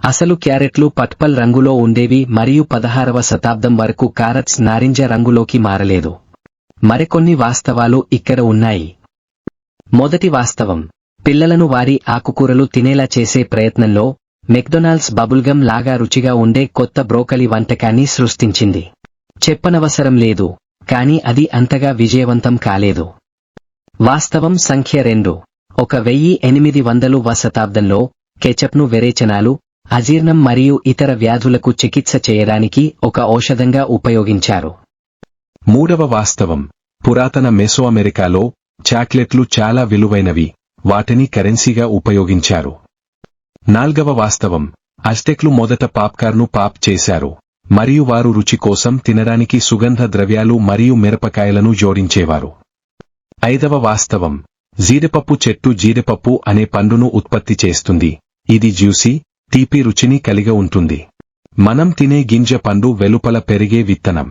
అసలు క్యారెట్లు పర్పల్ రంగులో ఉండేవి మరియు 16వ శతాబ్దం వరకు క్యారెట్స్ నారింజ రంగులోకి మారలేదు. మరికొన్ని వాస్తవాలు ఇక్కడ ఉన్నాయి. మొదటి వాస్తవం, పిల్లలను వారి ఆకుకూరలు తినేలా చేసే ప్రయత్నంలో మెక్డొనాల్డ్స్ బబుల్గమ్ లాగా రుచిగా ఉండే కొత్త బ్రోకలి వంటకాన్ని సృష్టించింది. చెప్పనవసరం లేదు, కానీ అది అంతగా విజయవంతం కాలేదు. వాస్తవం సంఖ్య 2, 1800వ శతాబ్దంలో కెచప్ను విరేచనాలు, అజీర్ణం మరియు ఇతర వ్యాధులకు చికిత్స చేయడానికి ఒక ఔషధంగా ఉపయోగించారు. మూడవ వాస్తవం, పురాతన మెసోఅమెరికాలో చాక్లెట్లు చాలా విలువైనవి, వాటిని కరెన్సీగా ఉపయోగించారు. నాల్గవ వాస్తవం, అజ్టెక్లు మొదట పాప్కార్న్ను పాప్ చేశారు మరియు వారు రుచి కోసం తినడానికి సుగంధ ద్రవ్యాలు మరియు మిరపకాయలను జోడించేవారు. ఐదవ వాస్తవం, జీడిపప్పు చెట్టు జీడిపప్పు అనే పండును ఉత్పత్తి చేస్తుంది. ఇది జ్యూసీ, తీపి రుచిని కలిగి ఉంటుంది. మనం తినే గింజ పండు వెలుపల పెరిగే విత్తనం.